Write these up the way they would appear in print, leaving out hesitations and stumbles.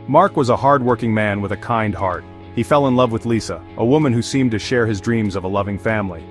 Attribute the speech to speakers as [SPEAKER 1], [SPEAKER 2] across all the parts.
[SPEAKER 1] Mark was a hard-working man with a kind heart. He fell in love with Lisa, a woman who seemed to share his dreams of a loving family.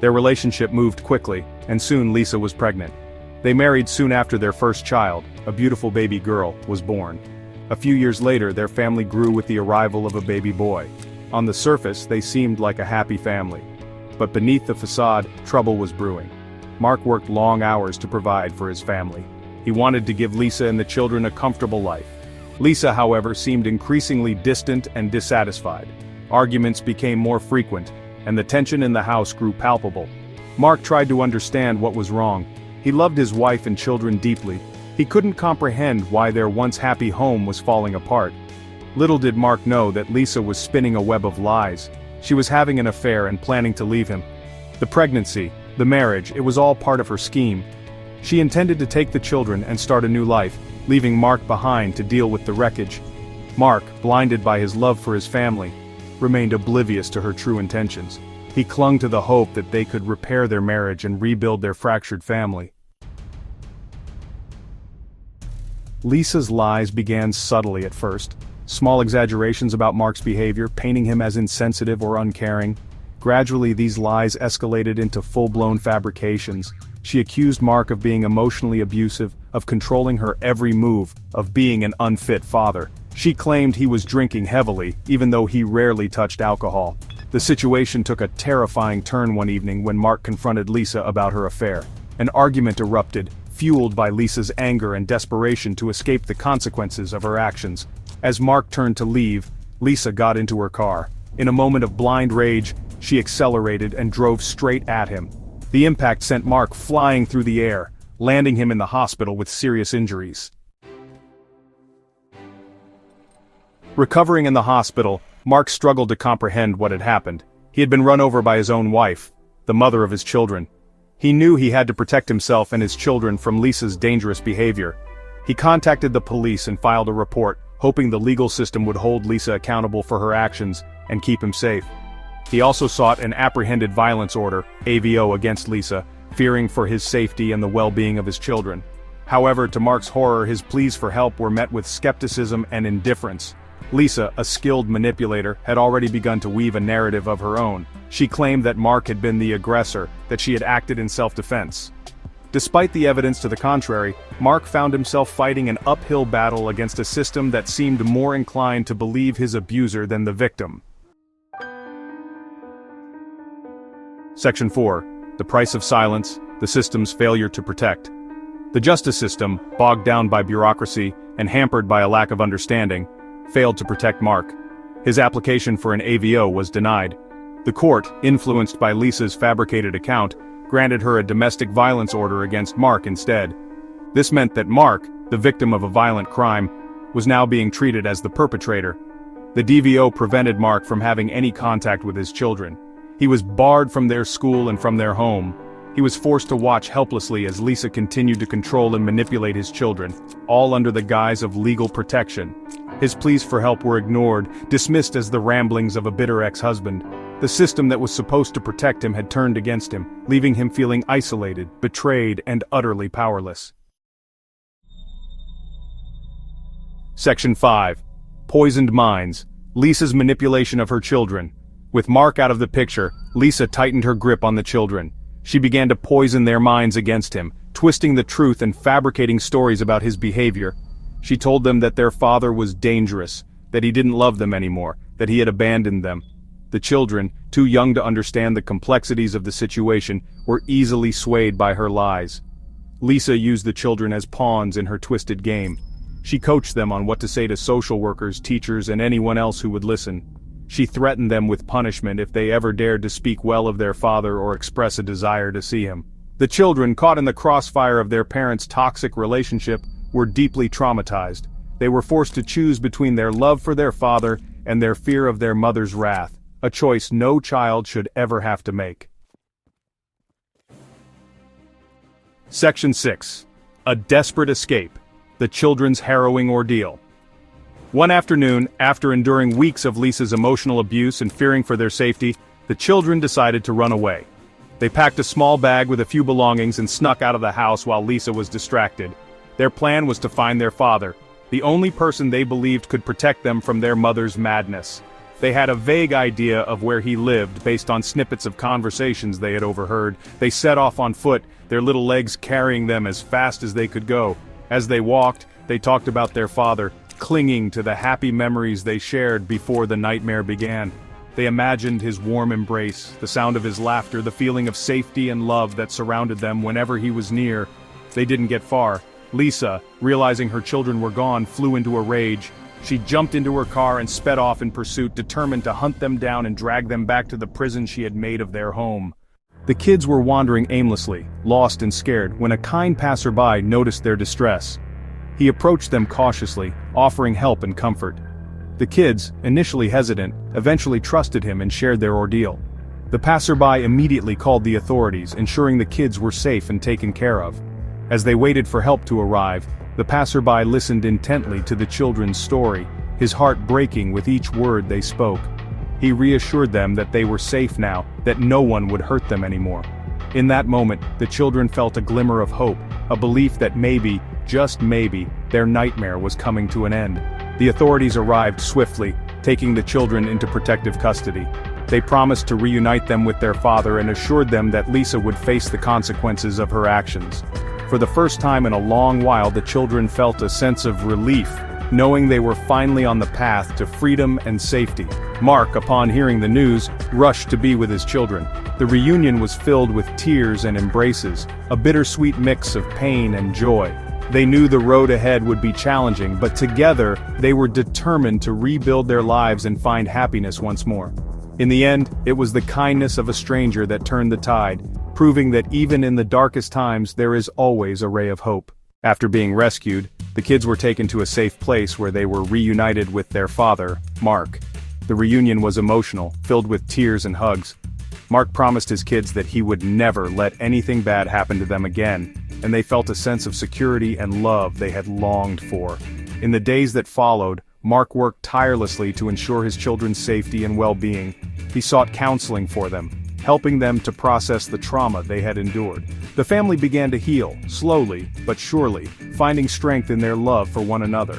[SPEAKER 1] Their relationship moved quickly, and soon Lisa was pregnant. They married soon after their first child, a beautiful baby girl, was born. A few years later, their family grew with the arrival of a baby boy. On the surface, they seemed like a happy family. But beneath the facade, trouble was brewing. Mark worked long hours to provide for his family. He wanted to give Lisa and the children a comfortable life. Lisa, however, seemed increasingly distant and dissatisfied. Arguments became more frequent, and the tension in the house grew palpable. Mark tried to understand what was wrong. He loved his wife and children deeply. He couldn't comprehend why their once happy home was falling apart. Little did Mark know that Lisa was spinning a web of lies. She was having an affair and planning to leave him. The pregnancy, the marriage, it was all part of her scheme. She intended to take the children and start a new life, leaving Mark behind to deal with the wreckage. Mark, blinded by his love for his family, remained oblivious to her true intentions. He clung to the hope that they could repair their marriage and rebuild their fractured family. Lisa's lies began subtly at first. Small exaggerations about Mark's behavior, painting him as insensitive or uncaring. Gradually, these lies escalated into full-blown fabrications. She accused Mark of being emotionally abusive, of controlling her every move, of being an unfit father. She claimed he was drinking heavily, even though he rarely touched alcohol. The situation took a terrifying turn one evening when Mark confronted Lisa about her affair. An argument erupted, fueled by Lisa's anger and desperation to escape the consequences of her actions. As Mark turned to leave, Lisa got into her car. In a moment of blind rage, she accelerated and drove straight at him. The impact sent Mark flying through the air, landing him in the hospital with serious injuries. Recovering in the hospital, Mark struggled to comprehend what had happened. He had been run over by his own wife, the mother of his children. He knew he had to protect himself and his children from Lisa's dangerous behavior. He contacted the police and filed a report, hoping the legal system would hold Lisa accountable for her actions and keep him safe. He also sought an apprehended violence order, AVO, against Lisa, fearing for his safety and the well-being of his children. However, to Mark's horror, his pleas for help were met with skepticism and indifference. Lisa, a skilled manipulator, had already begun to weave a narrative of her own. She claimed that Mark had been the aggressor, that she had acted in self-defense. Despite the evidence to the contrary, Mark found himself fighting an uphill battle against a system that seemed more inclined to believe his abuser than the victim. Section 4. The price of silence, the system's failure to protect. The justice system, bogged down by bureaucracy and hampered by a lack of understanding, failed to protect Mark. His application for an AVO was denied. The court, influenced by Lisa's fabricated account, granted her a domestic violence order against Mark instead. This meant that Mark, the victim of a violent crime, was now being treated as the perpetrator. The DVO prevented Mark from having any contact with his children. He was barred from their school and from their home. He was forced to watch helplessly as Lisa continued to control and manipulate his children, all under the guise of legal protection. His pleas for help were ignored, dismissed as the ramblings of a bitter ex-husband. The system that was supposed to protect him had turned against him, leaving him feeling isolated, betrayed, and utterly powerless. Section 5. Poisoned minds. Lisa's manipulation of her children. With Mark out of the picture, Lisa tightened her grip on the children. She began to poison their minds against him, twisting the truth and fabricating stories about his behavior. She told them that their father was dangerous, that he didn't love them anymore, that he had abandoned them. The children, too young to understand the complexities of the situation, were easily swayed by her lies. Lisa used the children as pawns in her twisted game. She coached them on what to say to social workers, teachers, and anyone else who would listen. She threatened them with punishment if they ever dared to speak well of their father or express a desire to see him. The children, caught in the crossfire of their parents' toxic relationship, were deeply traumatized. They were forced to choose between their love for their father and their fear of their mother's wrath, a choice no child should ever have to make. Section 6. A desperate escape. The children's harrowing ordeal. One afternoon, after enduring weeks of Lisa's emotional abuse and fearing for their safety, the children decided to run away. They packed a small bag with a few belongings and snuck out of the house while Lisa was distracted. Their plan was to find their father, the only person they believed could protect them from their mother's madness. They had a vague idea of where he lived based on snippets of conversations they had overheard. They set off on foot, their little legs carrying them as fast as they could go. As they walked, they talked about their father, clinging to the happy memories they shared before the nightmare began. They imagined his warm embrace, the sound of his laughter, the feeling of safety and love that surrounded them whenever he was near. They didn't get far. Lisa, realizing her children were gone, flew into a rage. She jumped into her car and sped off in pursuit, determined to hunt them down and drag them back to the prison she had made of their home. The kids were wandering aimlessly, lost and scared, when a kind passerby noticed their distress. He approached them cautiously, offering help and comfort. The kids, initially hesitant, eventually trusted him and shared their ordeal. The passerby immediately called the authorities, ensuring the kids were safe and taken care of. As they waited for help to arrive, the passerby listened intently to the children's story, his heart breaking with each word they spoke. He reassured them that they were safe now, that no one would hurt them anymore. In that moment, the children felt a glimmer of hope, a belief that maybe, just maybe, their nightmare was coming to an end. The authorities arrived swiftly, taking the children into protective custody. They promised to reunite them with their father and assured them that Lisa would face the consequences of her actions. For the first time in a long while, the children felt a sense of relief, knowing they were finally on the path to freedom and safety. Mark, upon hearing the news, rushed to be with his children. The reunion was filled with tears and embraces, a bittersweet mix of pain and joy. They knew the road ahead would be challenging, but together, they were determined to rebuild their lives and find happiness once more. In the end, it was the kindness of a stranger that turned the tide, proving that even in the darkest times there is always a ray of hope. After being rescued, the kids were taken to a safe place where they were reunited with their father, Mark. The reunion was emotional, filled with tears and hugs. Mark promised his kids that he would never let anything bad happen to them again, and they felt a sense of security and love they had longed for. In the days that followed, Mark worked tirelessly to ensure his children's safety and well-being. He sought counseling for them, helping them to process the trauma they had endured. The family began to heal, slowly but surely, finding strength in their love for one another.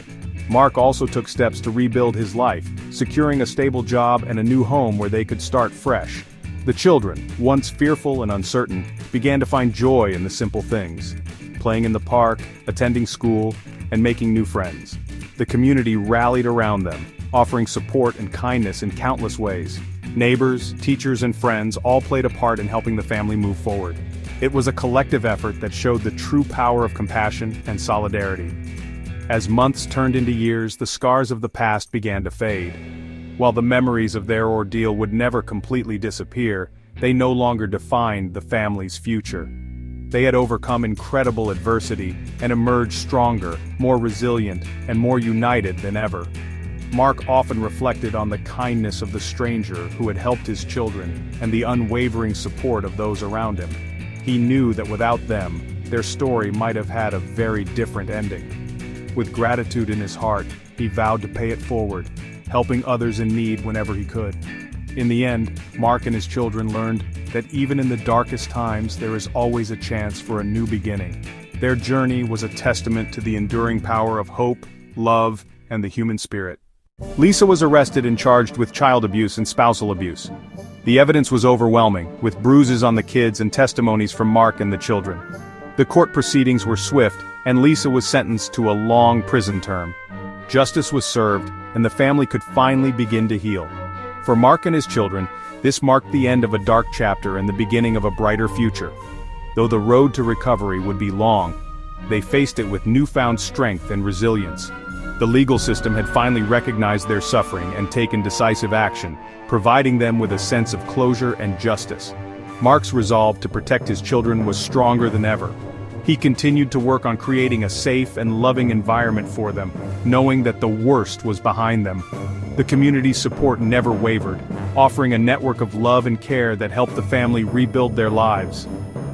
[SPEAKER 1] Mark also took steps to rebuild his life, securing a stable job and a new home where they could start fresh. The children, once fearful and uncertain, began to find joy in the simple things: playing in the park, attending school, and making new friends. The community rallied around them, offering support and kindness in countless ways. Neighbors, teachers, and friends all played a part in helping the family move forward. It was a collective effort that showed the true power of compassion and solidarity. As months turned into years, the scars of the past began to fade. While the memories of their ordeal would never completely disappear, they no longer defined the family's future. They had overcome incredible adversity and emerged stronger, more resilient, and more united than ever. Mark often reflected on the kindness of the stranger who had helped his children and the unwavering support of those around him. He knew that without them, their story might have had a very different ending. With gratitude in his heart, he vowed to pay it forward, helping others in need whenever he could. In the end, Mark and his children learned that even in the darkest times, there is always a chance for a new beginning. Their journey was a testament to the enduring power of hope, love, and the human spirit. Lisa was arrested and charged with child abuse and spousal abuse. The evidence was overwhelming, with bruises on the kids and testimonies from Mark and the children. The court proceedings were swift, and Lisa was sentenced to a long prison term. Justice was served, and the family could finally begin to heal. For Mark and his children, this marked the end of a dark chapter and the beginning of a brighter future. Though the road to recovery would be long, they faced it with newfound strength and resilience. The legal system had finally recognized their suffering and taken decisive action, providing them with a sense of closure and justice. Mark's resolve to protect his children was stronger than ever. He continued to work on creating a safe and loving environment for them, knowing that the worst was behind them. The community's support never wavered, offering a network of love and care that helped the family rebuild their lives.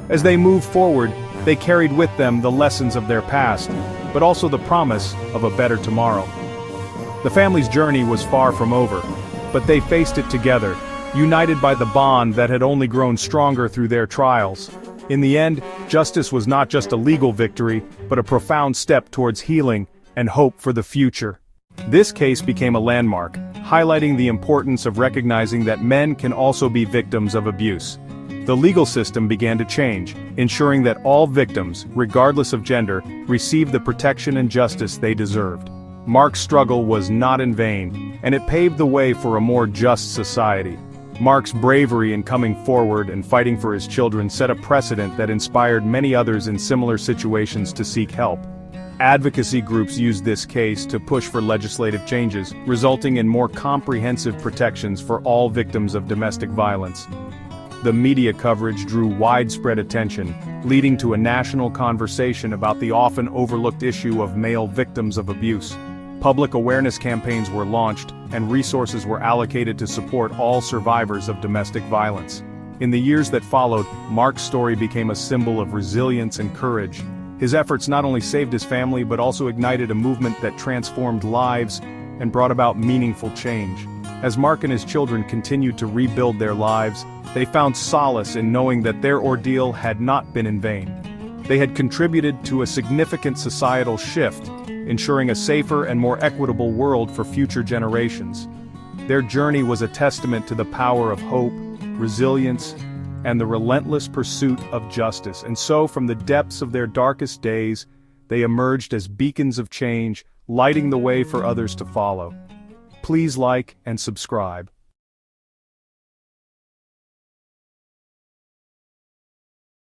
[SPEAKER 1] As they moved forward, they carried with them the lessons of their past, but also the promise of a better tomorrow. The family's journey was far from over, but they faced it together, united by the bond that had only grown stronger through their trials. In the end, justice was not just a legal victory, but a profound step towards healing, and hope for the future. This case became a landmark, highlighting the importance of recognizing that men can also be victims of abuse. The legal system began to change, ensuring that all victims, regardless of gender, received the protection and justice they deserved. Mark's struggle was not in vain, and it paved the way for a more just society. Mark's bravery in coming forward and fighting for his children set a precedent that inspired many others in similar situations to seek help. Advocacy groups used this case to push for legislative changes, resulting in more comprehensive protections for all victims of domestic violence. The media coverage drew widespread attention, leading to a national conversation about the often overlooked issue of male victims of abuse. Public awareness campaigns were launched, and resources were allocated to support all survivors of domestic violence. In the years that followed, Mark's story became a symbol of resilience and courage. His efforts not only saved his family but also ignited a movement that transformed lives and brought about meaningful change. As Mark and his children continued to rebuild their lives, they found solace in knowing that their ordeal had not been in vain. They had contributed to a significant societal shift, ensuring a safer and more equitable world for future generations. Their journey was a testament to the power of hope, resilience, and the relentless pursuit of justice. And so, from the depths of their darkest days, they emerged as beacons of change, lighting the way for others to follow. Please like and subscribe.